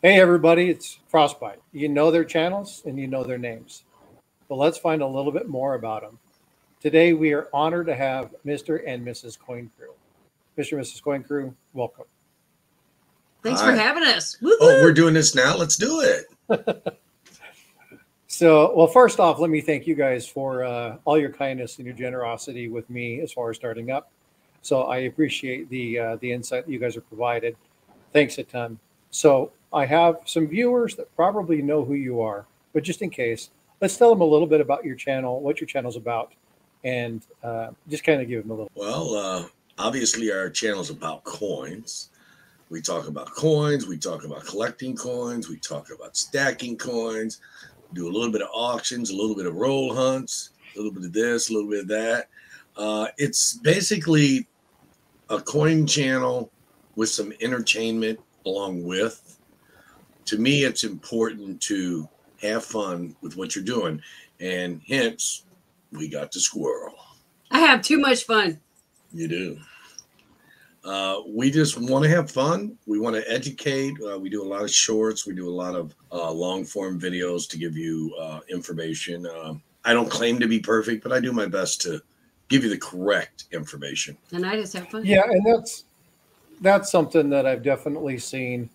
Hey everybody, it's Frostbite. You know their channels and you know their names. But let's find a little bit more about them. Today we are honored to have Mr. and Mrs. Coin Crew. Mr. and Mrs. Coin Crew, welcome. Thanks for having us. Woo-hoo! Oh, we're doing this now. Let's do it. So, well, first off, let me thank you guys for all your kindness and your generosity with me as far as starting up. So I appreciate the insight that you guys have provided. Thanks a ton. So I have some viewers that probably know who you are, but just in case, let's tell them a little bit about your channel, what your channel's about, and just kind of give them a little. Well, obviously our channel's about coins. We talk about coins. We talk about collecting coins. We talk about stacking coins. Do a little bit of auctions, a little bit of roll hunts, a little bit of this, a little bit of that. It's basically a coin channel with some entertainment along with. To me, it's important to have fun with what you're doing. And hence, we got the squirrel. I have too much fun. You do. We just want to have fun. We want to educate. We do a lot of shorts. We do a lot of long form videos to give you information. I don't claim to be perfect, but I do my best to give you the correct information. And I just have fun. Yeah, and that's something that I've definitely seen.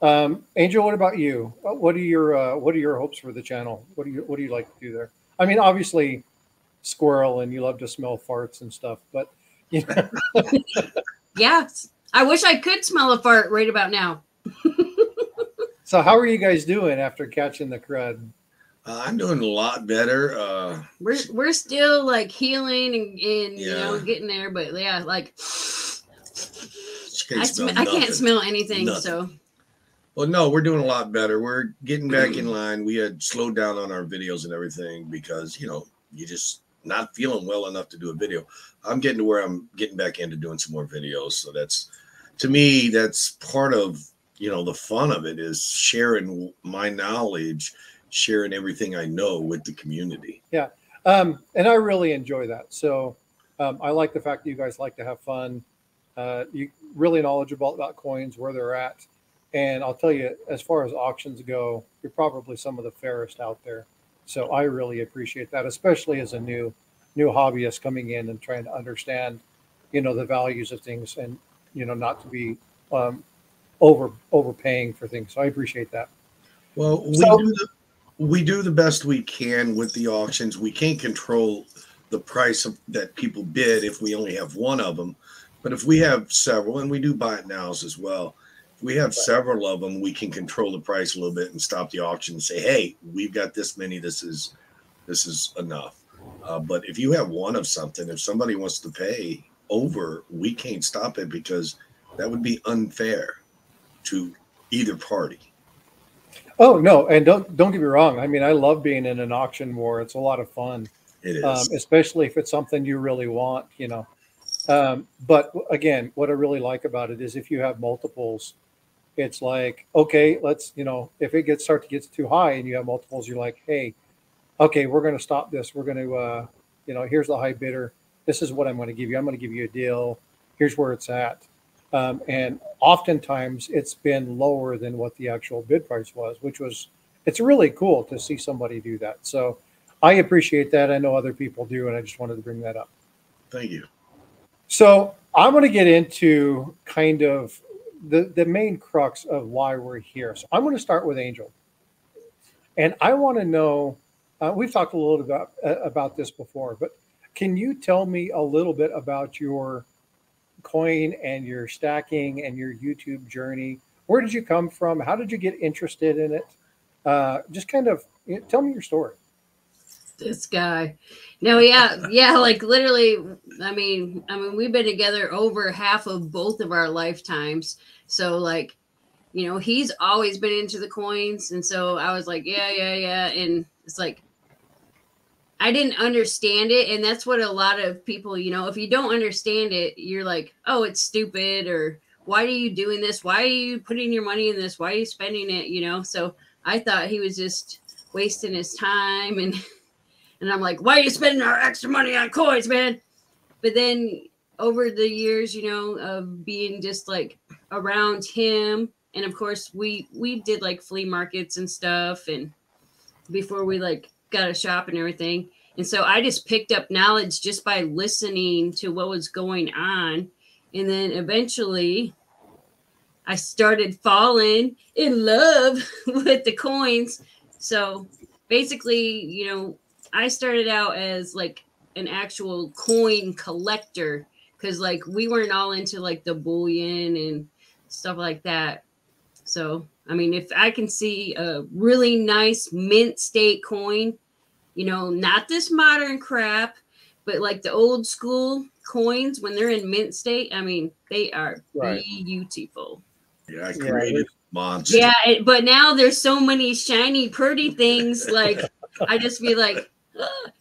Angel, what about you? What are your hopes for the channel? What do you like to do there? I mean, obviously, squirrel, and you love to smell farts and stuff, but you know. Yeah, I wish I could smell a fart right about now. So how are you guys doing after catching the crud? I'm doing a lot better. We're still like healing and you know, getting there, but yeah, like I can't smell anything. Nothing. So well, no, we're doing a lot better. We're getting back in line. We had slowed down on our videos and everything because, you know, you just not feeling well enough to do a video. I'm getting to where I'm getting back into doing some more videos. So that's, to me, that's part of, you know, the fun of it is sharing my knowledge, sharing everything I know with the community. Yeah. And I really enjoy that. So I like the fact that you guys like to have fun. You really knowledgeable about coins, where they're at. And I'll tell you, as far as auctions go, you're probably some of the fairest out there. So I really appreciate that, especially as a new hobbyist coming in and trying to understand, you know, the values of things and, you know, not to be overpaying for things. So I appreciate that. Well, we do the best we can with the auctions. We can't control the price that people bid if we only have one of them. But if we have several, and we do buy it nows as well, if we have several of them, we can control the price a little bit and stop the auction and say, hey, we've got this many. This is enough. But if you have one of something, if somebody wants to pay over, we can't stop it because that would be unfair to either party. Oh no, and don't get me wrong. I mean, I love being in an auction war. It's a lot of fun. It is, especially if it's something you really want, you know. But again, what I really like about it is if you have multiples, it's like, okay, let's, you know, if it starts to get too high and you have multiples, you're like, hey, okay, we're going to stop this. We're going to, you know, here's the high bidder. This is what I'm going to give you. I'm going to give you a deal. Here's where it's at. And oftentimes it's been lower than what the actual bid price was, it's really cool to see somebody do that. So I appreciate that. I know other people do, and I just wanted to bring that up. Thank you. So I'm going to get into kind of the main crux of why we're here. So I'm going to start with Angel. And I want to know, we've talked a little bit about this before, but can you tell me a little bit about your coin and your stacking and your YouTube journey? Where did you come from? How did you get interested in it? Just kind of tell me your story. This guy. No, yeah, like literally, I mean, we've been together over half of both of our lifetimes. So like, you know, he's always been into the coins. And so I was like, yeah. And it's like, I didn't understand it. And that's what a lot of people, you know, if you don't understand it, you're like, oh, it's stupid. Or why are you doing this? Why are you putting your money in this? Why are you spending it? You know? So I thought he was just wasting his time. And I'm like, why are you spending our extra money on coins, man? But then over the years, you know, of being just like around him and of course we did like flea markets and stuff, and before we like got a shop and everything. And so I just picked up knowledge just by listening to what was going on. And then eventually I started falling in love with the coins. So basically, you know, I started out as like an actual coin collector because like we weren't all into like the bullion and stuff like that. So, I mean, if I can see a really nice mint state coin, you know, not this modern crap, but like the old school coins when they're in mint state, I mean, they are Right. beautiful. Yeah, I created monster. Yeah, but now there's so many shiny, pretty things. Like, I just be like, oh,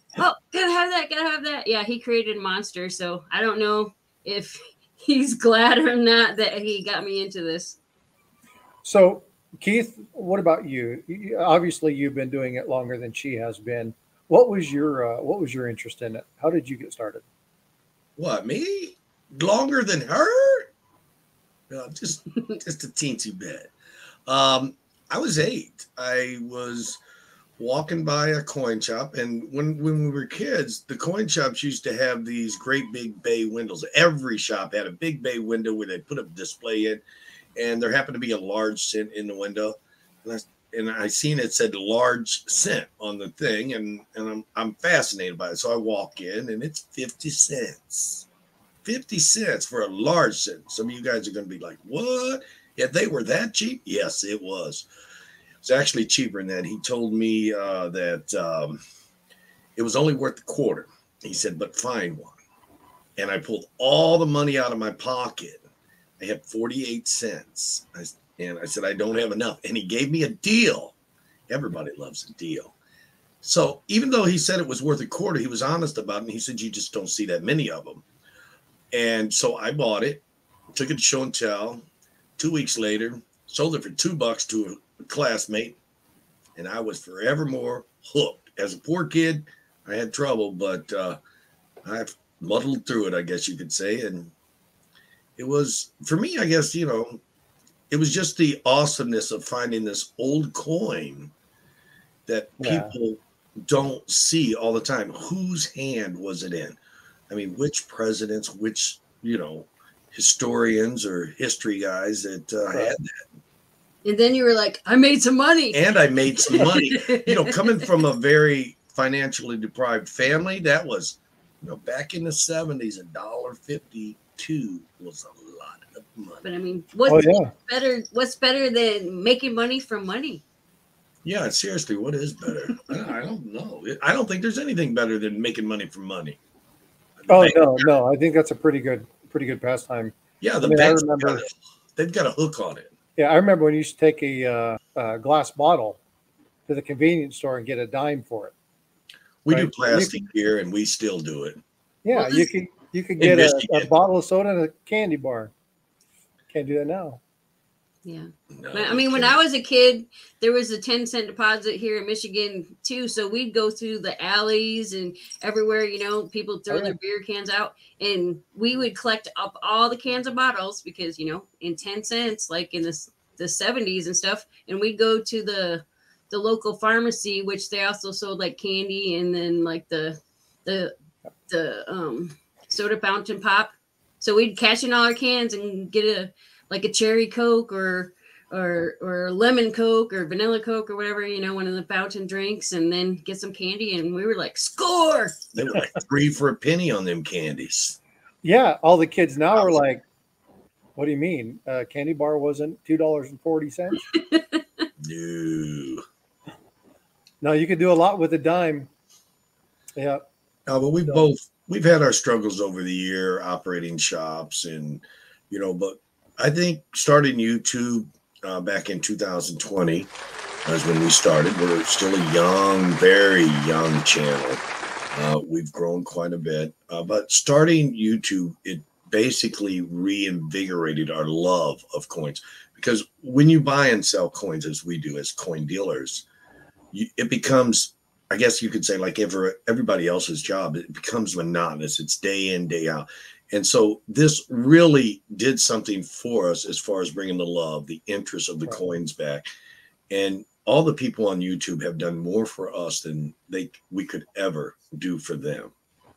gotta have that, gotta have that. Yeah, he created monster. So I don't know if he's glad or not that he got me into this. So, Keith, what about you? Obviously, you've been doing it longer than she has been. What was your interest in it? How did you get started? What, me? Longer than her? No, just a teensy bit. I was 8. I was walking by a coin shop, and when we were kids, the coin shops used to have these great big bay windows. Every shop had a big bay window where they put a display in, and there happened to be a large cent in the window. And I seen it said large cent on the thing, and I'm fascinated by it. So I walk in, and it's 50 cents. 50 cents for a large cent. Some of you guys are going to be like, what? Yeah, they were that cheap? Yes, it was. It's actually cheaper than that. He told me that it was only worth a quarter. He said, but find one. And I pulled all the money out of my pocket. I had 48 cents. And I said, I don't have enough. And he gave me a deal. Everybody loves a deal. So even though he said it was worth a quarter, he was honest about it. And he said, you just don't see that many of them. And so I bought it, took it to show and tell. 2 weeks later, sold it for $2 to a classmate. And I was forevermore hooked. As a poor kid, I had trouble, but I've muddled through it, I guess you could say. And it was, for me, I guess, you know, it was just the awesomeness of finding this old coin that people don't see all the time. Whose hand was it in? I mean, which presidents, which, you know, historians or history guys that had that. And then you were like, I made some money. And I made some money. You know, coming from a very financially deprived family, that was, you know, back in the 70s, $1.52 was a lot of money. But I mean, what's better than making money from money? Yeah, seriously, what is better? I don't know. I don't think there's anything better than making money from money. Oh, no. I think that's a pretty good pastime. Yeah, banks, they've got a hook on it. Yeah, I remember when you used to take a glass bottle to the convenience store and get a dime for it. We do plastic here, and we still do it. Yeah, you could get a bottle of soda and a candy bar. Can't do that now. Yeah. No, I mean, when I was a kid, there was a 10-cent deposit here in Michigan too. So we'd go through the alleys and everywhere, you know, people throw their beer cans out, and we would collect up all the cans of bottles because, you know, in 10 cents, like in the 70s and stuff. And we'd go to the local pharmacy, which they also sold like candy and then like the soda fountain pop. So we'd cash in all our cans and get a cherry Coke or lemon Coke or vanilla Coke or whatever, you know, one of the fountain drinks, and then get some candy. And we were like, score! They were like 3 for a penny on them candies. Yeah, all the kids now are like, what do you mean? Candy bar wasn't $2.40? No. No, you could do a lot with a dime. Yeah. No, but we've had our struggles over the year operating shops, and, you know, but I think starting YouTube back in 2020 was when we started. We're still a young, very young channel. We've grown quite a bit. But starting YouTube, it basically reinvigorated our love of coins. Because when you buy and sell coins, as we do as coin dealers, it becomes, I guess you could say, like everybody else's job, it becomes monotonous. It's day in, day out. And so this really did something for us as far as bringing the love, the interest of the coins back. And all the people on YouTube have done more for us than we could ever do for them.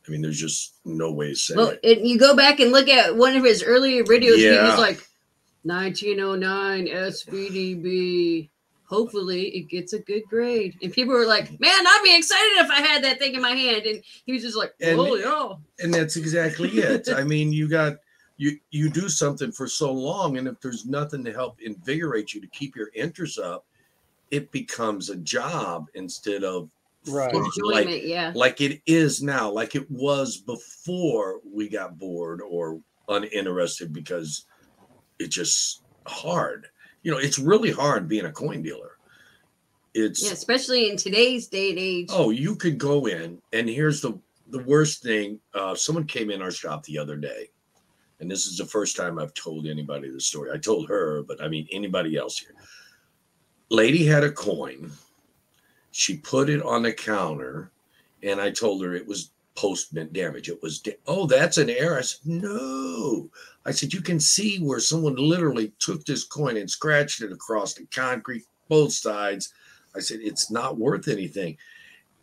I mean, there's just no way to say it. You go back and look at one of his earlier videos. He was like, 1909 SVDB. Hopefully it gets a good grade. And people were like, man, I'd be excited if I had that thing in my hand. And he was just like, oh, yeah. And that's exactly it. I mean, you do something for so long, and if there's nothing to help invigorate you to keep your interest up, it becomes a job instead of enjoyment, like it is now, like it was before we got bored or uninterested, because it's just hard. It's really hard being a coin dealer. Especially in today's day and age. Oh, you could go in, and here's the worst thing. Someone came in our shop the other day, and this is the first time I've told anybody the story. I told her, but I mean anybody else here. Lady had a coin. She put it on the counter, and I told her it was post-mint damage. It was, oh, that's an error. I said, no. I said, you can see where someone literally took this coin and scratched it across the concrete, both sides. I said, it's not worth anything.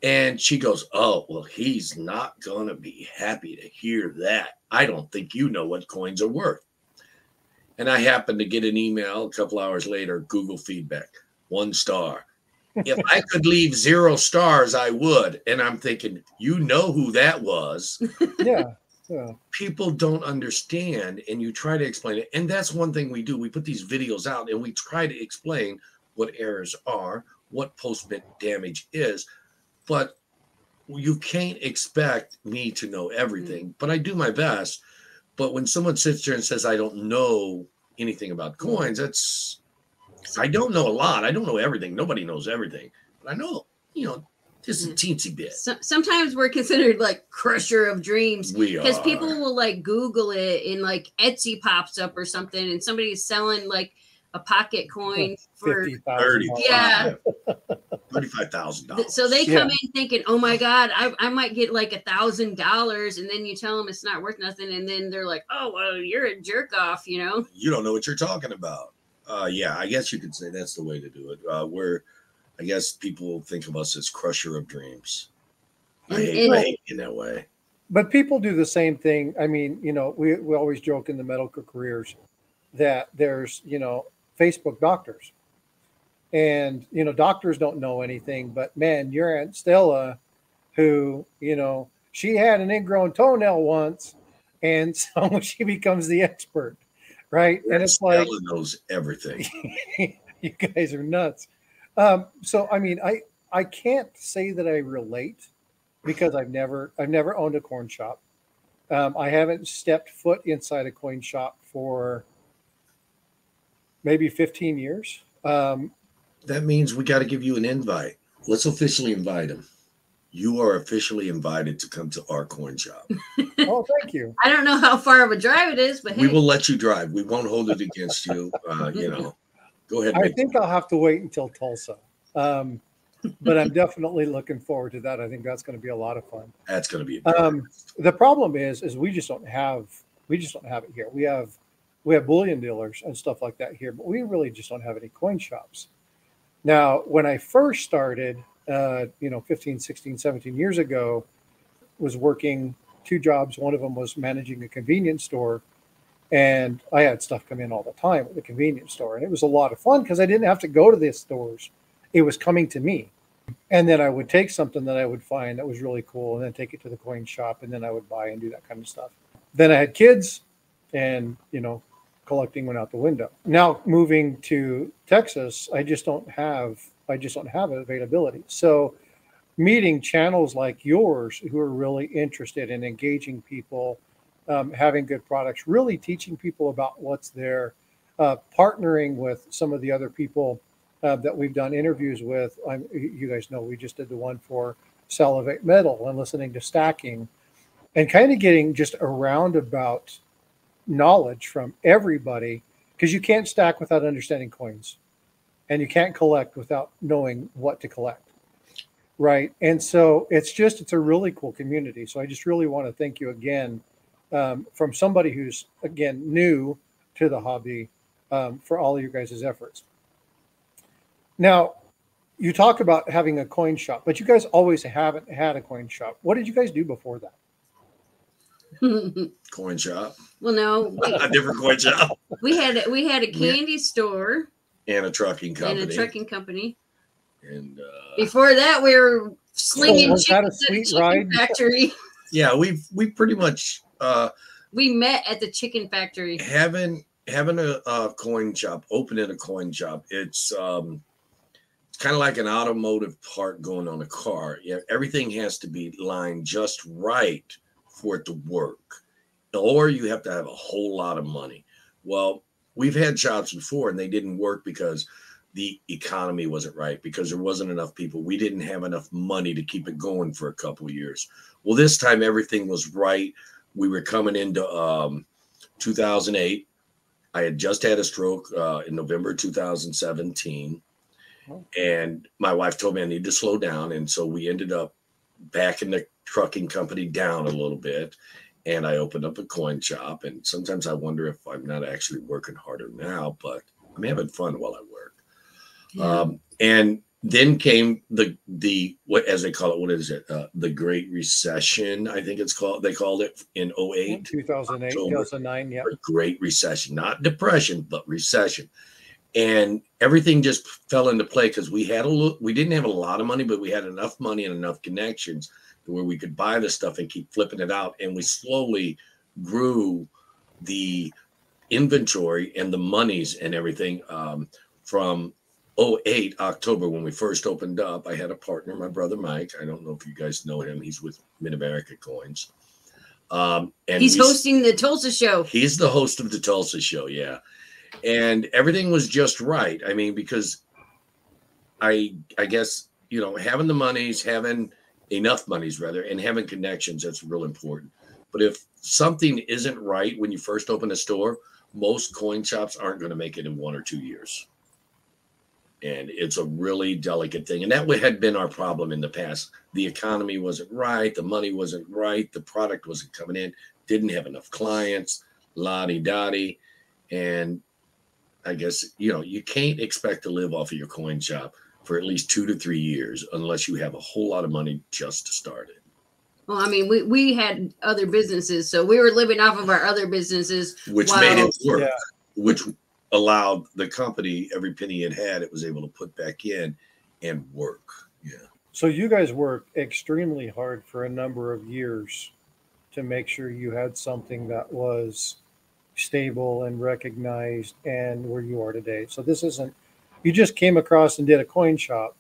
And she goes, oh, well, he's not going to be happy to hear that. I don't think you know what coins are worth. And I happened to get an email a couple hours later, Google feedback, 1 star. If I could leave 0 stars, I would. And I'm thinking, you know who that was. Yeah. People don't understand, and you try to explain it. And that's one thing we do. We put these videos out, and we try to explain what errors are, what post-mint damage is. But you can't expect me to know everything. But I do my best. But when someone sits there and says, I don't know anything about coins, I don't know a lot. I don't know everything. Nobody knows everything. But I know, just a teensy bit. Sometimes we're considered like crusher of dreams. We are. Because people will like Google it and like Etsy pops up or something, and somebody's selling like a pocket coin for $35,000. So they come in thinking, oh my God, I might get like $1,000. And then you tell them it's not worth nothing. And then they're like, oh, well, you're a jerk off, You don't know what you're talking about. I guess you could say that's the way to do it. I guess people think of us as crusher of dreams. I hate in that way. But people do the same thing. I mean, we always joke in the medical careers that there's, Facebook doctors. And, doctors don't know anything. But, man, your Aunt Stella, who, she had an ingrown toenail once, and so she becomes the expert. Right. And it's Stella like knows everything. You guys are nuts. So, I mean, I can't say that I relate because I've never owned a coin shop. I haven't stepped foot inside a coin shop for maybe 15 years. That means we got to give you an invite. Let's officially invite him. You are officially invited to come to our coin shop. Oh, thank you. I don't know how far of a drive it is, but we will let you drive. We won't hold it against you. Go ahead. I think I'll have to wait until Tulsa. But I'm definitely looking forward to that. I think that's going to be a lot of fun. That's going to be the problem is we just don't have it here. We have bullion dealers and stuff like that here, but we really just don't have any coin shops. Now, when I first started, 15, 16, 17 years ago, was working 2 jobs. One of them was managing a convenience store. And I had stuff come in all the time at the convenience store. And it was a lot of fun because I didn't have to go to the stores. It was coming to me. And then I would take something that I would find that was really cool and then take it to the coin shop. And then I would buy and do that kind of stuff. Then I had kids and, collecting went out the window. Now moving to Texas, I just don't have availability. So meeting channels like yours who are really interested in engaging people, having good products, really teaching people about what's there, partnering with some of the other people that we've done interviews with. You guys know we just did the one for Salivate Metal and listening to stacking and kind of getting just a roundabout knowledge from everybody, because you can't stack without understanding coins and you can't collect without knowing what to collect. Right. And so it's a really cool community. So I just really want to thank you again from somebody who's, again, new to the hobby, for all of your guys' efforts. Now, you talk about having a coin shop, but you guys always haven't had a coin shop. What did you guys do before that? Coin shop. Well, no, A different coin shop. we had a candy store And a trucking company. and a trucking company. And Before that, we were slinging was that a chickens at a sweet chicken ride? factory. yeah, we pretty much We met at the chicken factory. having a coin shop, opening a coin shop. It's kind of like an automotive part going on a car. Yeah, everything has to be lined just right for it to work, or you have to have a whole lot of money. Well, we've had shops before and they didn't work because the economy wasn't right, because there wasn't enough people. We didn't have enough money to keep it going for a couple of years. Well, this time everything was right. We were coming into 2008. I had just had a stroke in November 2017. And my wife told me I need to slow down. And so we ended up backing the trucking company down a little bit. And I opened up a coin shop. And sometimes I wonder if I'm not actually working harder now, but I'm having fun while I work. Yeah. And then came the what, as they call it, what is it? The Great Recession, I think it's called. They called it in 08. 2008, 2009, yeah. Great Recession, not depression, but recession. And everything just fell into play because we didn't have a lot of money, but we had enough money and enough connections where we could buy the stuff and keep flipping it out. And we slowly grew the inventory and the monies and everything from 08 October, when we first opened up. I had a partner, my brother Mike. I don't know if you guys know him. He's with Mid-America Coins. And he's hosting the Tulsa show. He's the host of the Tulsa show, yeah. And everything was just right. I mean, because I guess, you know, having the monies, having enough monies rather, and having connections, that's real important. But if something isn't right when you first open a store, most coin shops aren't going to make it in 1 or 2 years. And it's a really delicate thing. And that had been our problem in the past. The economy wasn't right. The money wasn't right. The product wasn't coming in. Didn't have enough clients, la-di-da-di. And I guess, you know, you can't expect to live off of your coin shop for at least 2 to 3 years unless you have a whole lot of money just to start it. Well, I mean, we had other businesses, so we were living off of our other businesses. Which made it work, which allowed the company, every penny it had, it was able to put back in and work. Yeah. So you guys worked extremely hard for a number of years to make sure you had something that was stable and recognized and where you are today. So this isn't, you just came across and did a coin shop.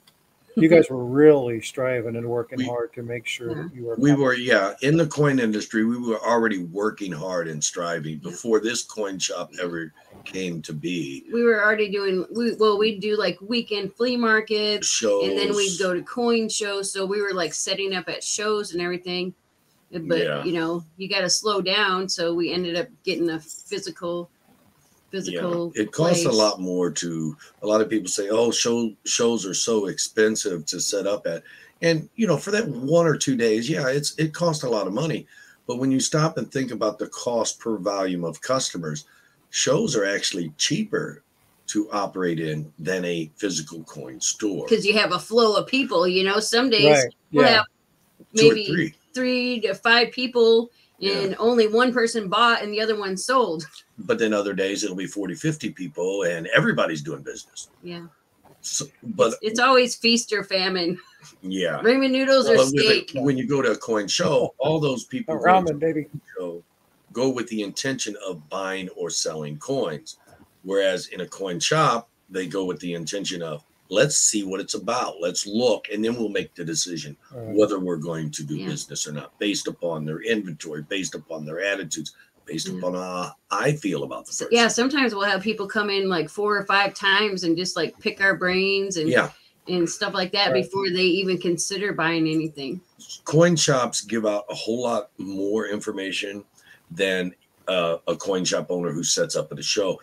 You guys were really striving and working hard to make sure that you were. We were, in the coin industry, we were already working hard and striving before this coin shop ever came to be. We were already doing, we'd do like weekend flea markets, shows, and then we'd go to coin shows. So we were like setting up at shows and everything. But, you know, you got to slow down. So we ended up getting a physical it costs a lot more to, a lot of people say, oh, shows are so expensive to set up at. And, you know, for that 1 or 2 days, it costs a lot of money. But when you stop and think about the cost per volume of customers, shows are actually cheaper to operate in than a physical coin store. Because you have a flow of people, you know, some days we'll have maybe 3 to 5 people and only one person bought and the other one sold. But then other days it'll be 40, 50 people and everybody's doing business. Yeah. So, but it's always feast or famine. Yeah. Ramen noodles or steak. When you go to a coin show, all those people go with the intention of buying or selling coins. Whereas in a coin shop, they go with the intention of, let's see what it's about. Let's look, and then we'll make the decision whether we're going to do business or not, based upon their inventory, based upon their attitudes, based upon how I feel about the person. Yeah, sometimes we'll have people come in like 4 or 5 times and just like pick our brains and stuff like that before they even consider buying anything. Coin shops give out a whole lot more information than a coin shop owner who sets up at a show.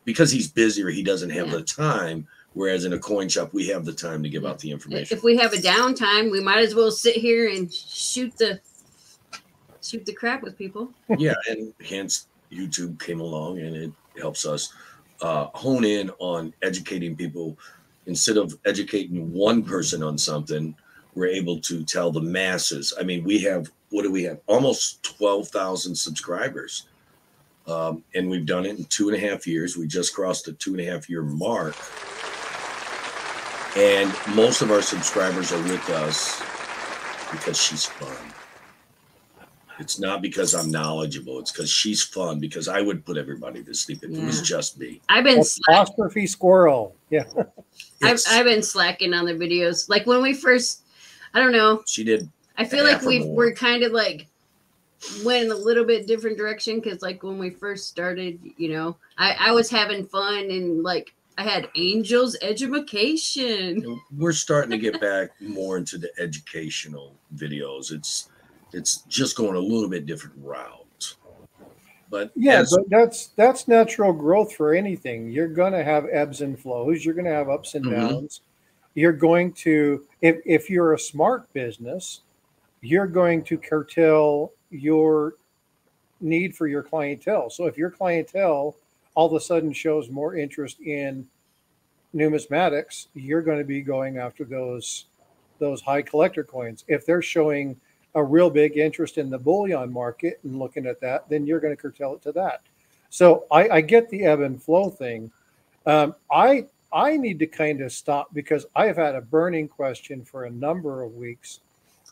Because he's busy or he doesn't have the time. Whereas in a coin shop, we have the time to give out the information. If we have a downtime, we might as well sit here and shoot the shoot the crap with people. Yeah, and hence YouTube came along, and it helps us hone in on educating people. Instead of educating one person on something, we're able to tell the masses. I mean, we have, what do we have? Almost 12,000 subscribers. And we've done it in 2.5 years. We just crossed the 2.5-year mark. And most of our subscribers are with us because she's fun. It's not because I'm knowledgeable. It's because she's fun, because I would put everybody to sleep if it was just me. I've been apostrophe squirrel. Yeah. I've been slacking on the videos. Like when we first, I don't know. She did. I feel like we're kind of like went in a little bit different direction, because like when we first started, you know, I was having fun, and like I had Angel's Education. We're starting to get back more into the educational videos. It's just going a little bit different route. But yeah, but that's natural growth for anything. You're going to have ebbs and flows. You're going to have ups and downs. You're going to, if you're a smart business, you're going to curtail your need for your clientele. So if your clientele all of a sudden shows more interest in numismatics, you're going to be going after those high collector coins. If they're showing a real big interest in the bullion market and looking at that, then you're going to curtail it to that. So I get the ebb and flow thing. I need to kind of stop, because I've had a burning question for a number of weeks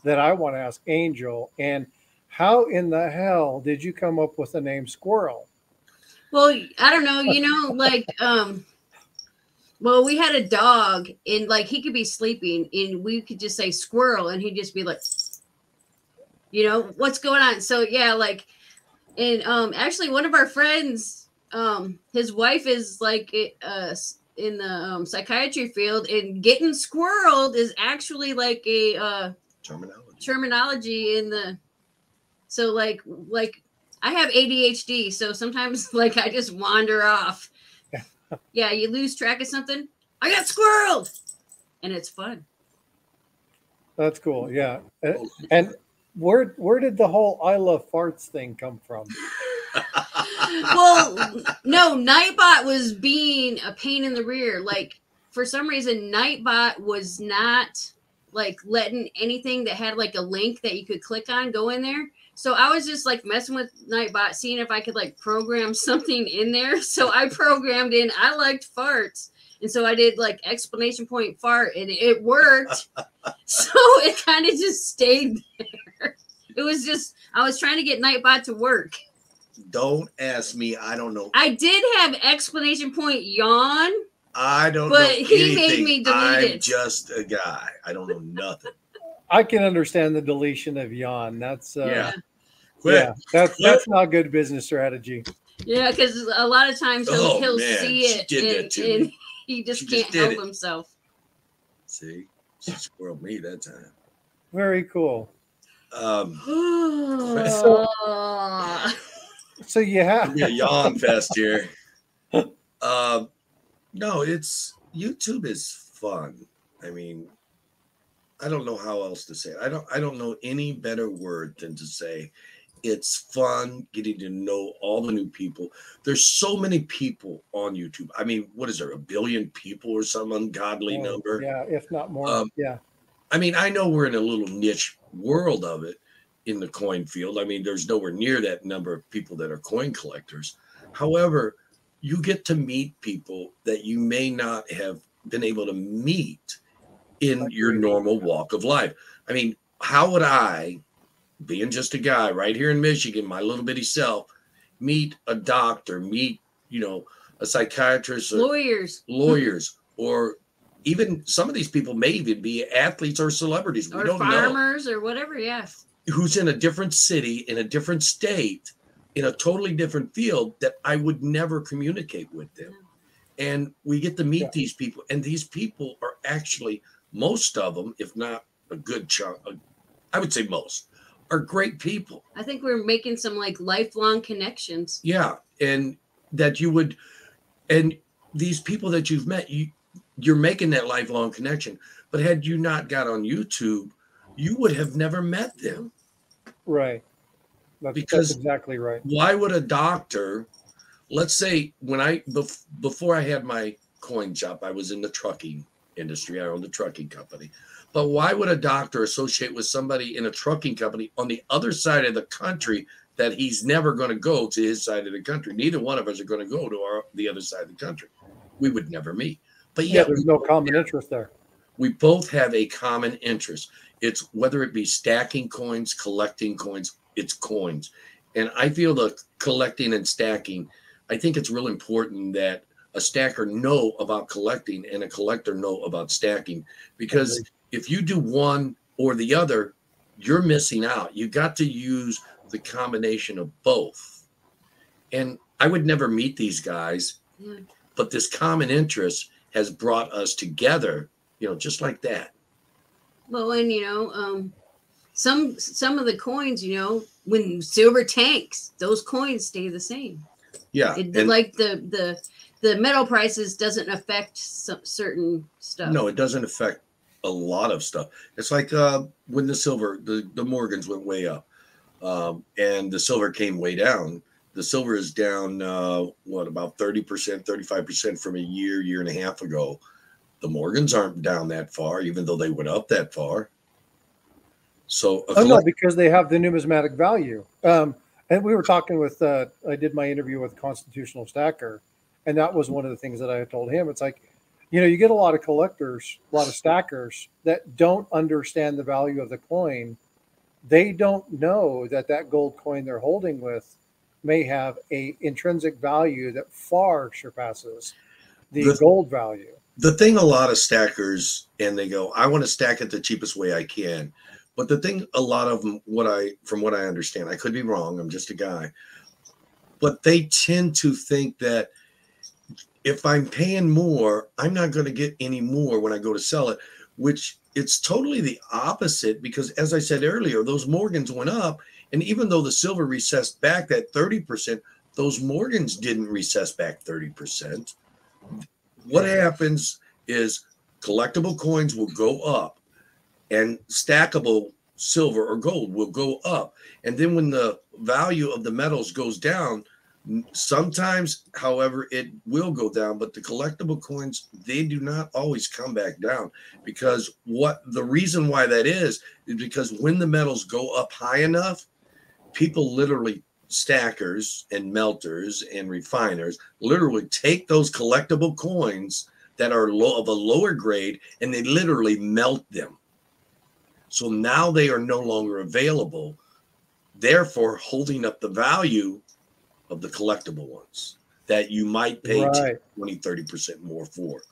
that I want to ask Angel. And how in the hell did you come up with the name Squirrel? Well, I don't know, you know, like, well, we had a dog, and like he could be sleeping and we could just say squirrel, and he'd just be like, you know, what's going on? So yeah, like, and actually one of our friends, his wife is like in the psychiatry field, and getting squirreled is actually like a terminology in the, so like I have ADHD, so sometimes like I just wander off. Yeah, you lose track of something. I got squirreled, and it's fun. That's cool. Yeah, and where did the whole I love farts thing come from? Well, no, Nightbot was being a pain in the rear. Like for some reason, Nightbot was not like letting anything that had like a link that you could click on go in there. So I was just like messing with Nightbot, seeing if I could like program something in there. So I programmed in I liked farts. And so I did like exclamation point fart, and it worked. So it kind of just stayed there. It was just, I was trying to get Nightbot to work. Don't ask me. I don't know. I did have exclamation point yawn. I don't know. But he made me delete it. I'm just a guy. I don't know nothing. I can understand the deletion of yawn. That's that's not good business strategy. Yeah, because a lot of times he'll see it and he just can't help himself. See, she squirreled me that time. Very cool. So you have a yawn fest here. No, it's YouTube is fun. I mean, I don't know how else to say it. I don't know any better word than to say it's fun getting to know all the new people. There's so many people on YouTube. I mean, what is there, 1 billion people or some ungodly number? Yeah, if not more. Yeah. I mean, I know we're in a little niche world of it in the coin field. I mean, there's nowhere near that number of people that are coin collectors. However, you get to meet people that you may not have been able to meet in your normal walk of life. I mean, how would I, being just a guy right here in Michigan, my little bitty self, meet a doctor, meet, you know, a psychiatrist, lawyers, or even some of these people may even be athletes or celebrities. We don't know. Farmers or whatever, yes. Who's in a different city, in a different state, in a totally different field that I would never communicate with them. And we get to meet these people. And these people are actually, most of them, if not a good chunk, I would say most, are great people. I think we're making some like lifelong connections. Yeah. And that you would, and these people that you've met, you're making that lifelong connection. But had you not got on YouTube, you would have never met them. Right. That's exactly right. Why would a doctor, let's say before I had my coin shop, I was in the trucking industry. I owned a trucking company. But why would a doctor associate with somebody in a trucking company on the other side of the country that he's never going to go to his side of the country? Neither one of us are going to go to the other side of the country. We would never meet. But yeah, there's no common interest there. We both have a common interest. It's whether it be stacking coins, collecting coins, it's coins. And I feel the collecting and stacking, I think it's real important that a stacker know about collecting and a collector know about stacking, because if you do one or the other, you're missing out. You got to use the combination of both. And I would never meet these guys, but this common interest has brought us together, just like that. Well, and some of the coins, when silver tanks, those coins stay the same. Yeah, like the metal prices doesn't affect certain stuff. No, it doesn't affect a lot of stuff. It's like when the silver, the Morgans went way up, and the silver came way down. The silver is down, about 30%, 35% from a year and a half ago. The Morgans aren't down that far, even though they went up that far. So, no, because they have the numismatic value. And we were talking with, I did my interview with Constitutional Stacker, and that was one of the things that I told him. It's like, you get a lot of collectors, a lot of stackers that don't understand the value of the coin. They don't know that gold coin they're holding with may have a intrinsic value that far surpasses the gold value. The thing, a lot of stackers, and they go, I want to stack it the cheapest way I can. But the thing, a lot of them, from what I understand, I could be wrong, I'm just a guy, but they tend to think that if I'm paying more, I'm not going to get any more when I go to sell it, which it's totally the opposite, because as I said earlier, those Morgans went up, and even though the silver recessed back that 30%, those Morgans didn't recess back 30%. What happens is collectible coins will go up and stackable silver or gold will go up. And then when the value of the metals goes down, sometimes, however, it will go down, but the collectible coins, they do not always come back down, because the reason why that is because when the metals go up high enough, people literally, stackers and melters and refiners, literally take those collectible coins that are of a lower grade and they literally melt them. So now they are no longer available, therefore holding up the value of the collectible ones that you might pay 20, 30% more for.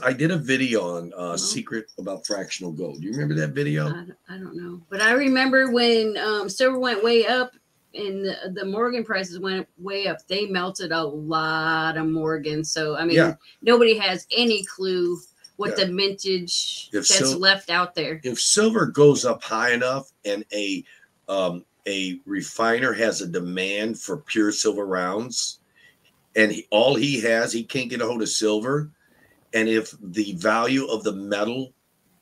I did a video on secret about fractional gold. Do you remember that video? I don't know. But I remember when silver went way up and the Morgan prices went way up, they melted a lot of Morgans. So, I mean, nobody has any clue what the mintage that's left out there. If silver goes up high enough and a refiner has a demand for pure silver rounds, and he can't get a hold of silver, and if the value of the metal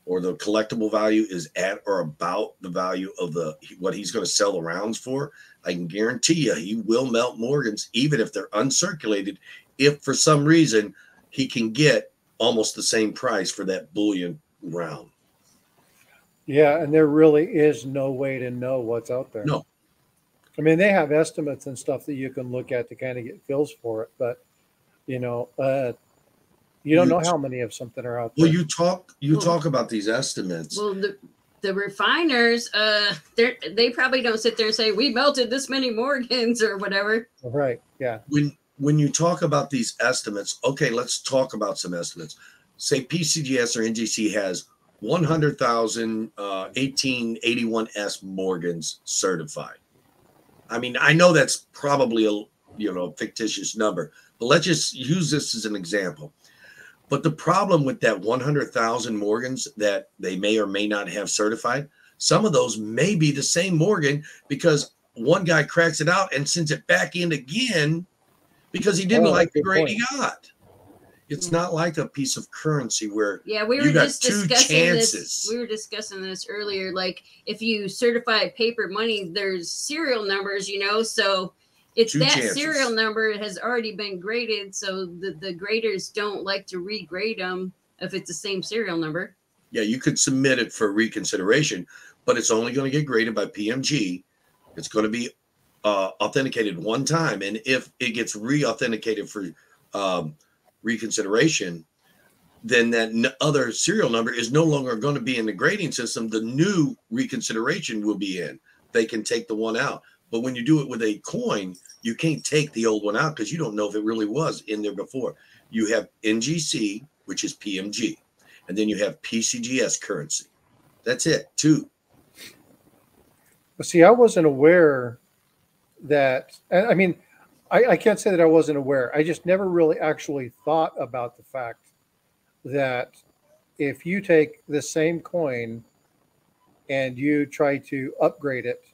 or the collectible value is at or about the value of what he's going to sell the rounds for, I can guarantee you he will melt Morgans, even if they're uncirculated, if for some reason he can get almost the same price for that bullion round. Yeah, and there really is no way to know what's out there. No. I mean, they have estimates and stuff that you can look at to kind of get feels for it, but you don't know how many of something are out there. Well, you talk about these estimates. Well, the refiners, they probably don't sit there and say we melted this many Morgans or whatever. Right. Yeah. When you talk about these estimates, okay, let's talk about some estimates. Say PCGS or NGC has 100,000 1881S Morgans certified. I mean, I know that's probably a fictitious number, but let's just use this as an example. But the problem with that 100,000 Morgans that they may or may not have certified, some of those may be the same Morgan because one guy cracks it out and sends it back in again because he didn't like the grade he got. It's not like a piece of currency where we were you got just two discussing chances. this. We were discussing this earlier. Like if you certify paper money, there's serial numbers, so it's Two that chances. serial number has already been graded. So the graders don't like to regrade them if it's the same serial number. Yeah, you could submit it for reconsideration, but it's only going to get graded by PMG. It's going to be authenticated one time, and if it gets re-authenticated for reconsideration, then that other serial number is no longer going to be in the grading system. The new reconsideration will be in. They can take the one out. But when you do it with a coin, you can't take the old one out because you don't know if it really was in there before. You have NGC, which is PMG, and then you have PCGS currency. That's it, two. See, I wasn't aware that, I mean, I can't say that I wasn't aware. I just never really actually thought about the fact that if you take the same coin and you try to upgrade it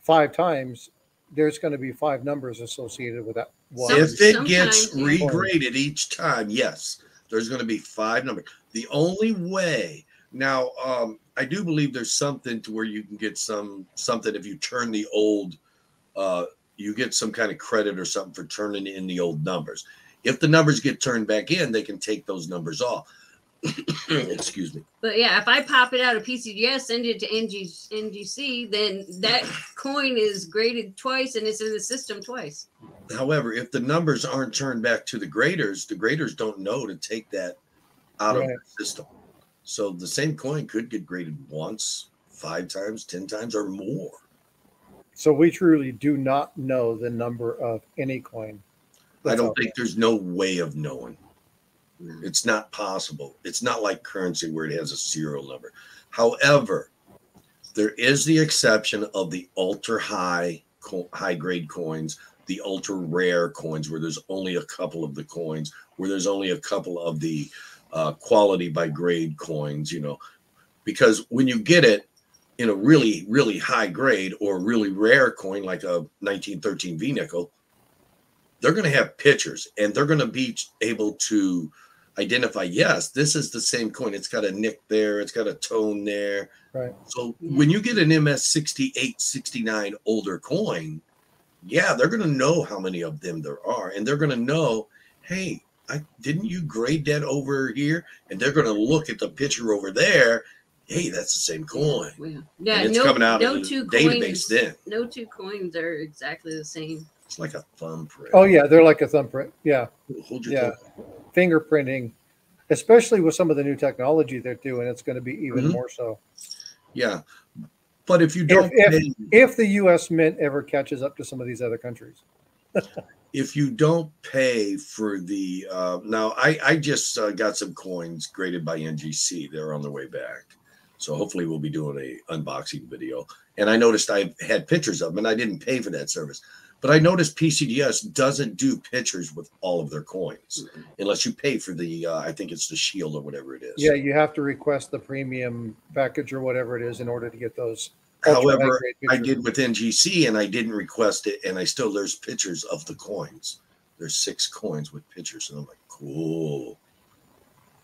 5 times, there's going to be 5 numbers associated with that one. If it gets regraded each time, yes, there's going to be 5 numbers. The only way now, I do believe there's something to where you can get something if you turn the old, you get some kind of credit or something for turning in the old numbers. If the numbers get turned back in, they can take those numbers off. Excuse me. But yeah, if I pop it out of PCGS, send it to NGC, then that coin is graded twice and it's in the system twice. However, if the numbers aren't turned back to the graders don't know to take that out of the system. So the same coin could get graded once, 5 times, 10 times, or more. So we truly do not know the number of any coin. I don't think there's no way of knowing. It's not possible. It's not like currency where it has a serial number. However, there is the exception of the ultra high grade coins, the ultra rare coins where there's only a couple of the coins, where there's only a couple of the quality by grade coins, because when you get it in a really, really high grade or really rare coin like a 1913 V nickel, they're going to have pictures and they're going to be able to identify, yes, this is the same coin. It's got a nick there. It's got a tone there. Right. So when you get an MS 68, 69 older coin, yeah, they're going to know how many of them there are. And they're going to know, hey, didn't you grade that over here? And they're going to look at the picture over there. Hey, that's the same coin. Yeah, and it's coming out of the database then. No 2 coins are exactly the same. It's like a thumbprint. Oh, yeah, they're like a thumbprint. Yeah. Hold your thumb. Fingerprinting, especially with some of the new technology they're doing, it's going to be even more so. Yeah. But if you don't if the U.S. Mint ever catches up to some of these other countries. If you don't pay for the now I just got some coins graded by NGC. They're on their way back. So hopefully we'll be doing a unboxing video. And I noticed I had pictures of them and I didn't pay for that service. But I noticed PCGS doesn't do pictures with all of their coins unless you pay for the, I think it's the Shield or whatever it is. Yeah, you have to request the premium package or whatever it is in order to get those. However, I did with NGC and I didn't request it. And there's pictures of the coins. There's 6 coins with pictures. And I'm like, cool.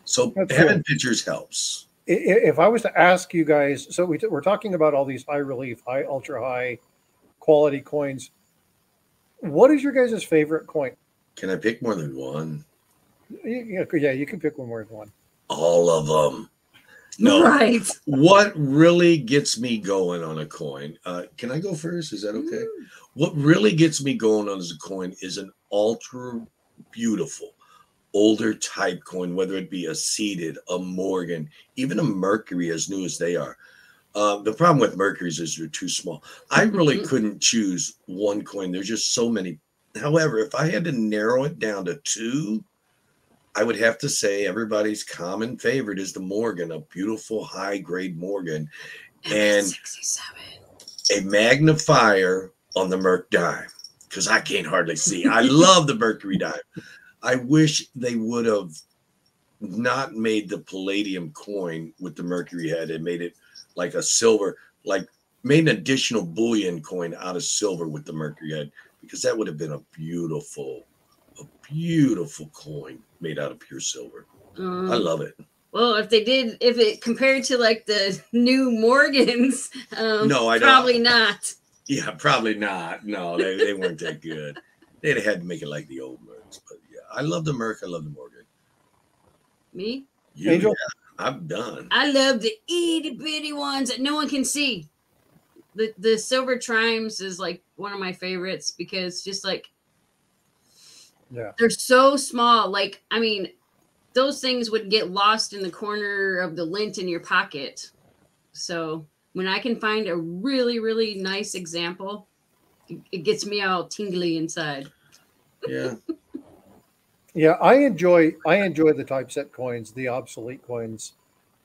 So having pictures helps. If I was to ask you guys, so we're talking about all these high relief, ultra high quality coins. What is your guys' favorite coin? Can I pick more than one? Yeah, you can pick one more than one. All of them. No. Right. What really gets me going on a coin? Can I go first? Is that okay? What really gets me going on as a coin is an ultra beautiful, older type coin, whether it be a seeded, a Morgan, even a Mercury, as new as they are. The problem with Mercury's is they're too small. I really couldn't choose one coin. There's just so many. However, if I had to narrow it down to 2, I would have to say everybody's common favorite is the Morgan, a beautiful high-grade Morgan, and 67. a magnifier on the Merc dime, because I can't hardly see. I love the Mercury dime. I wish they would have not made the palladium coin with the Mercury head and made it like a silver, like made an additional bullion coin out of silver with the Mercury head, because that would have been a beautiful beautiful coin made out of pure silver. I love it. Well, if it compared to like the new Morgans, No, I probably don't. not. Yeah, probably not. No, they weren't that good. They'd had to make it like the old Mercs. But yeah, I love the Merc. I love the Morgan. Me? Angel? Yeah, I'm done. I love the itty bitty ones that no one can see. The silver trimes is like one of my favorites because just like they're so small. Like, I mean, those things would get lost in the corner of the lint in your pocket. So when I can find a really, really nice example, it gets me all tingly inside. Yeah. Yeah, I enjoy the typeset coins, the obsolete coins,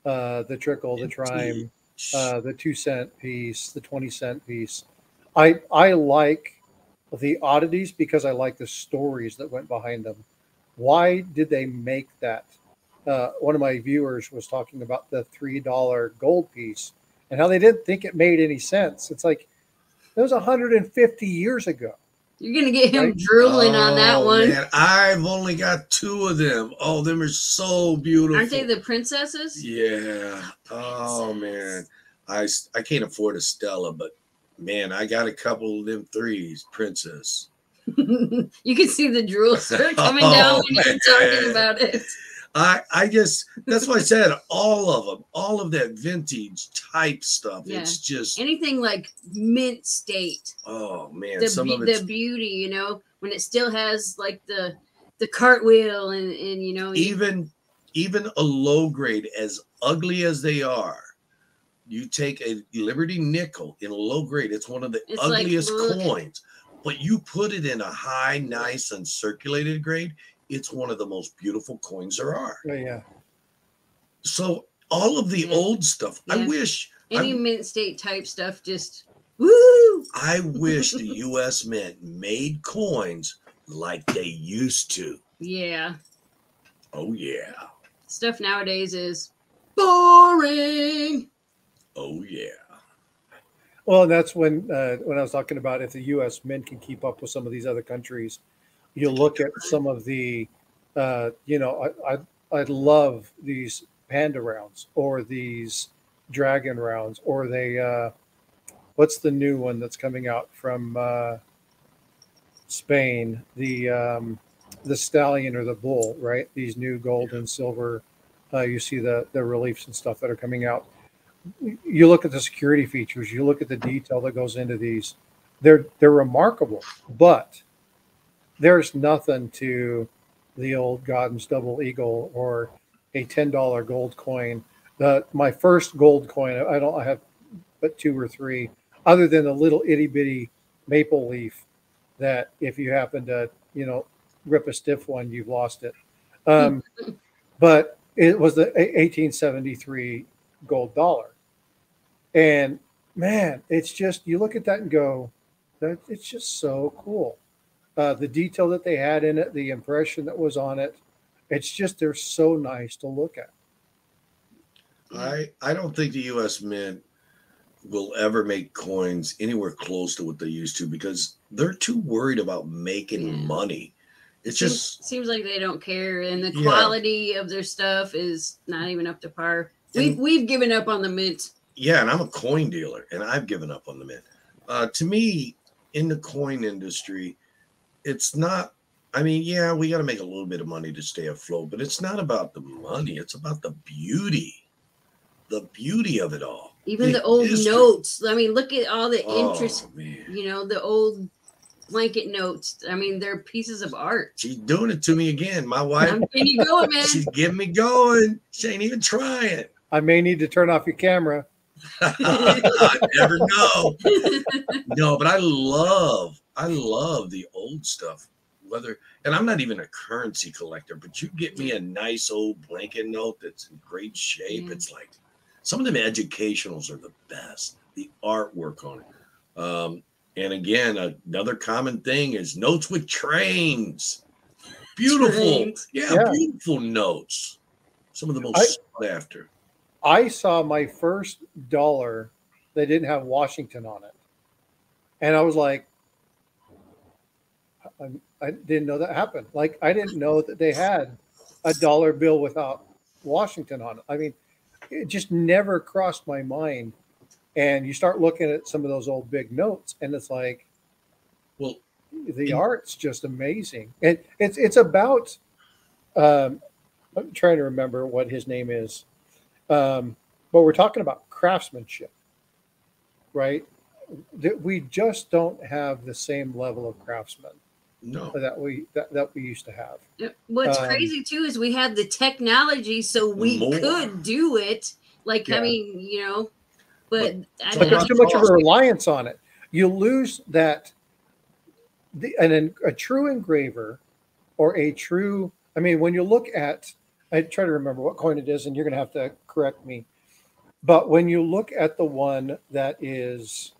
the trickle, the trime, the 2 cent piece, the 20 cent piece. I like the oddities because I like the stories that went behind them. Why did they make that? One of my viewers was talking about the $3 gold piece and how they didn't think it made any sense. It's like it was 150 years ago. You're gonna get him drooling on that one. Man, I've only got 2 of them. Oh, them are so beautiful. Aren't they the princesses? Yeah. Oh man, I can't afford a Stella, but man, I got a couple of them 3s, princess. You can see the drool start coming down when you're talking about it. I just, that's why I said all of them, all of that vintage type stuff. Yeah. It's just anything like mint state. Oh man, the beauty, you know, when it still has like the cartwheel and you know, even a low grade, as ugly as they are, you take a Liberty nickel in a low grade, it's one of the ugliest coins, but you put it in a high, nice, uncirculated grade, it's one of the most beautiful coins there are. Oh, yeah. So all of the old stuff, I wish any mint state type stuff, just woo. I wish the U.S. Mint made coins like they used to. Yeah. Oh yeah. Stuff nowadays is boring. Oh yeah. Well, and that's when I was talking about if the U.S. Mint can keep up with some of these other countries. You look at some of the, you know, I love these panda rounds or these dragon rounds or they, what's the new one that's coming out from Spain? The stallion or the bull, right? These new gold and silver. You see the reliefs and stuff that are coming out. You look at the security features. You look at the detail that goes into these. They're remarkable, but there's nothing to the old Godden's double eagle or a $10 gold coin. My first gold coin, I have but 2 or 3, other than a little itty bitty maple leaf that if you happen to, you know, rip a stiff one, you've lost it. But it was the 1873 gold dollar. And man, it's just, you look at that and go, that it's just so cool. The detail that they had in it, the impression that was on it, it's just, they're so nice to look at. I don't think the U.S. Mint will ever make coins anywhere close to what they used to because they're too worried about making money. It just seems like they don't care, and the quality of their stuff is not even up to par. We've given up on the mint. Yeah, and I'm a coin dealer, and I've given up on the mint. To me, in the coin industry, it's not, I mean, yeah, we got to make a little bit of money to stay afloat, but it's not about the money. It's about the beauty of it all. Even the old notes. I mean, look at all the interest, you know, the old blanket notes. I mean, they're pieces of art. She's doing it to me again. My wife. I'm getting you going, man. She's getting me going. She ain't even trying. I may need to turn off your camera. I never know. No, but I love the old stuff. And I'm not even a currency collector, but you get me a nice old blanket note that's in great shape. Yeah. It's like some of them educationals are the best. The artwork on it. And again, another common thing is notes with trains. Beautiful. Trains. Yeah, beautiful notes. Some of the most sought after. I saw my first dollar that didn't have Washington on it. And I was like, I didn't know that happened. Like I didn't know that they had a dollar bill without Washington on it. I mean, it just never crossed my mind. And you start looking at some of those old big notes, and it's like, Well, the art's just amazing. And it's about I'm trying to remember what his name is. But we're talking about craftsmanship, right? That we just don't have the same level of craftsmen no. that we used to have. What's crazy too is we had the technology, so we More. could do it. Like, Yeah. I mean, you know, but But there's too much of a reliance on it. You lose that. A true engraver or a true, I mean, when you look at, I try to remember what coin it is, and you're going to have to correct me. But when you look at the one that is,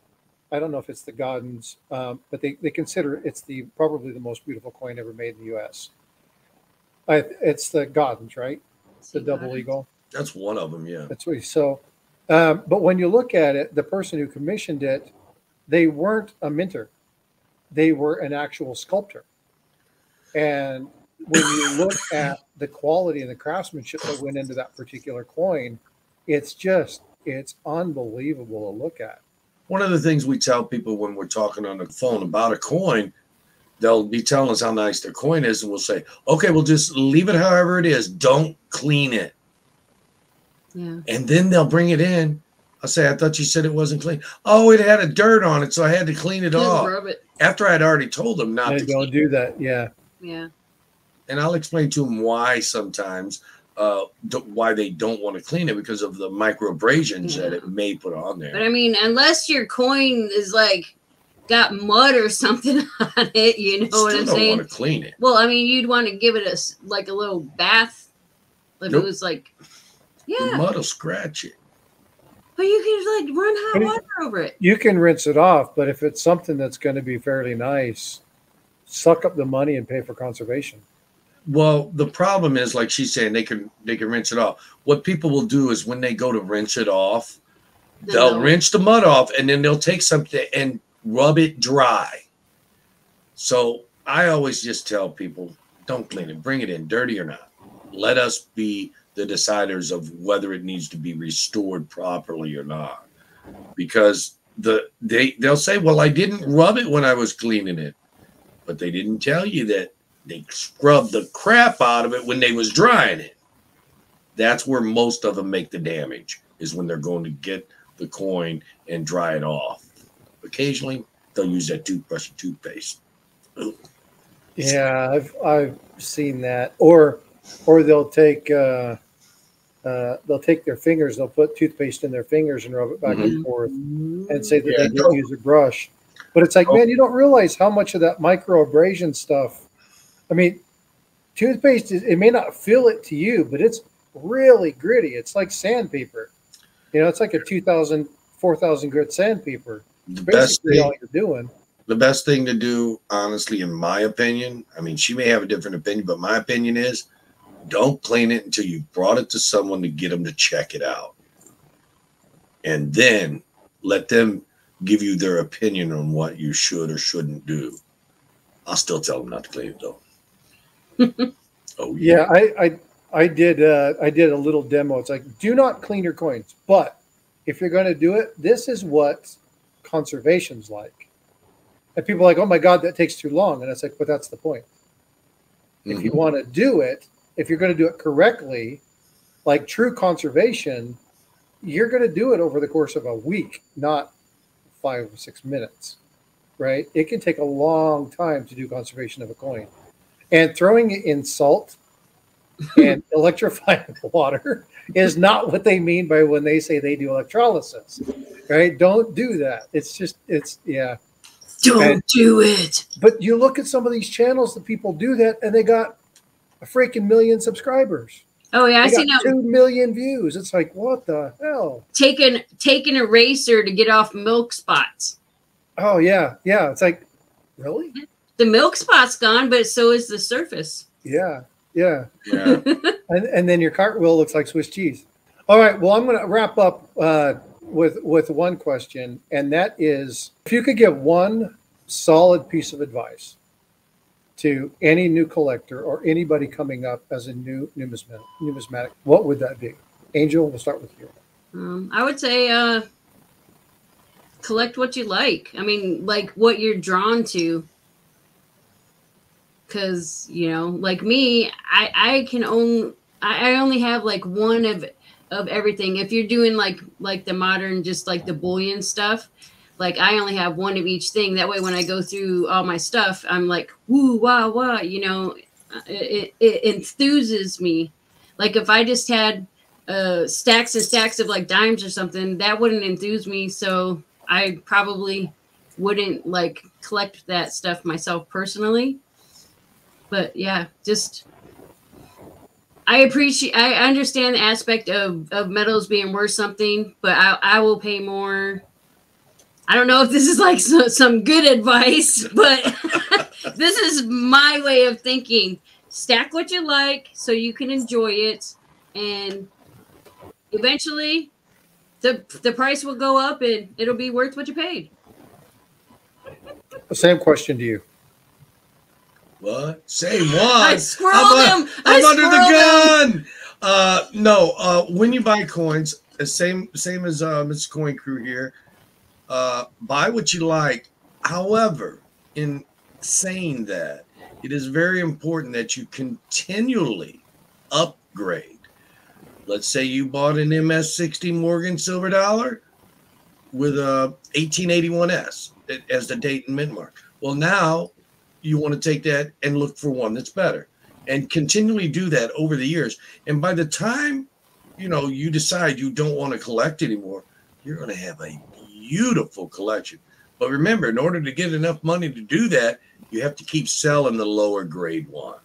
I don't know if it's the Godden's, but they consider it's probably the most beautiful coin ever made in the U.S. It's the Godden's, right? The double eagle. That's one of them, yeah. That's what so. But when you look at it, the person who commissioned it, they weren't a minter. They were an actual sculptor. And when you look at the quality and the craftsmanship that went into that particular coin, it's unbelievable to look at. One of the things we tell people when we're talking on the phone about a coin, they'll be telling us how nice their coin is, and we'll say, okay, we'll just leave it however it is. Don't clean it. Yeah. And then they'll bring it in. I'll say, I thought you said it wasn't clean. Oh, it had a dirt on it, so I had to clean it off. Rub it. After I'd already told them not to don't do that. Yeah. Yeah. And I'll explain to them why sometimes, why they don't want to clean it, because of the microabrasions that it may put on there. But I mean, unless your coin is like got mud or something on it, you know what I'm don't saying? want to clean it. Well, I mean, you'd want to give it a little bath. If it was like, The mud will scratch it. But you can like run hot water over it. You can rinse it off, but if it's something that's going to be fairly nice, suck up the money and pay for conservation. Well, the problem is, like she's saying, they can rinse it off. What people will do is when they go to rinse it off, they'll rinse the mud off, and then they'll take something and rub it dry. So I always just tell people, don't clean it. Bring it in, dirty or not. Let us be the deciders of whether it needs to be restored properly or not. Because they'll say, well, I didn't rub it when I was cleaning it. But they didn't tell you that they scrubbed the crap out of it when they was drying it. That's where most of them make the damage, is when they're going to get the coin and dry it off. Occasionally, they'll use that toothbrush and toothpaste. Yeah, I've seen that. Or they'll take their fingers, they'll put toothpaste in their fingers and rub it back and forth and say that they didn't use a brush. But it's like, man, you don't realize how much of that microabrasion stuff. I mean, toothpaste, it may not feel it to you, but it's really gritty. It's like sandpaper. You know, it's like a 2,000, 4,000 grit sandpaper. Basically all you're doing. The best thing to do, honestly, in my opinion, I mean, she may have a different opinion, but my opinion is don't clean it until you've brought it to someone to get them to check it out. And then let them give you their opinion on what you should or shouldn't do. I'll still tell them not to clean it, though. Oh yeah, I did a little demo. It's like, do not clean your coins, but if you're going to do it, this is what conservation's like. And people are like, oh my God, that takes too long. And it's like, but that's the point. If you want to do it, if you're going to do it correctly, like true conservation, you're going to do it over the course of a week, not 5 or 6 minutes, right? It can take a long time to do conservation of a coin. And throwing it in salt and electrifying water is not what they mean by when they say they do electrolysis, right? Don't do that. Yeah. Don't do it. But you look at some of these channels that people do that, and they got a freaking million subscribers. Oh yeah, I see now 2 million views. It's like, what the hell? Taking an eraser to get off milk spots. Oh yeah. It's like, really? The milk spot's gone, but so is the surface. Yeah. And then your cartwheel looks like Swiss cheese. All right. Well, I'm going to wrap up with one question, and that is, if you could give one solid piece of advice to any new collector or anybody coming up as a new numismatic, what would that be? Angel, we'll start with you. I would say collect what you like. I mean, like what you're drawn to. Because like me, I only have like one of everything. If you're doing like the modern, just like the bullion stuff, like I only have one of each thing. That way, when I go through all my stuff, I'm like, woo, wow, wow. It enthuses me. Like if I just had stacks and stacks of like dimes or something, that wouldn't enthuse me. So I probably wouldn't like collect that stuff myself personally. But yeah, just I understand the aspect of metals being worth something, but I will pay more. I don't know if this is like some good advice, but this is my way of thinking. Stack what you like so you can enjoy it, and eventually the price will go up and it'll be worth what you paid. The same question to you. What? Same one. I squirreled him. I'm under the gun. No. When you buy coins, the same as Mr. Coin Crew here. Buy what you like. However, in saying that, it is very important that you continually upgrade. Let's say you bought an MS-60 Morgan Silver Dollar with a 1881S as the date and mint mark. Well, now you want to take that and look for one that's better, and continually do that over the years. And by the time you decide you don't want to collect anymore, you're going to have a beautiful collection. But remember, in order to get enough money to do that, you have to keep selling the lower grade one.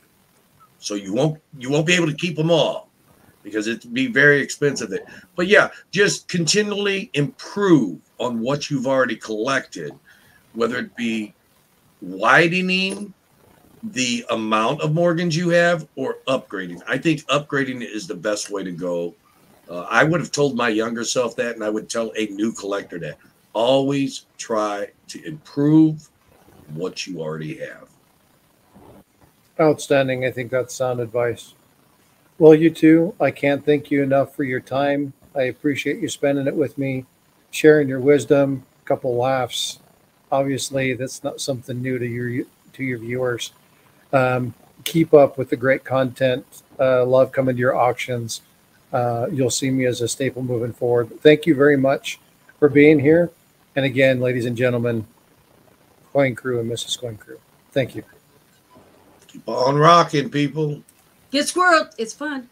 So you won't be able to keep them all because it'd be very expensive. But yeah, just continually improve on what you've already collected, whether it be widening the amount of Morgans you have or upgrading. I think upgrading is the best way to go. I would have told my younger self that, and I would tell a new collector that. Always try to improve what you already have. Outstanding. I think that's sound advice. Well, you two, I can't thank you enough for your time. I appreciate you spending it with me, sharing your wisdom, a couple laughs. Obviously, that's not something new to your viewers. Keep up with the great content. Love coming to your auctions. You'll see me as a staple moving forward. Thank you very much for being here. And again, ladies and gentlemen, Coin Crew and Mrs. Coin Crew, thank you. Keep on rocking, people. Get squirreled. It's fun.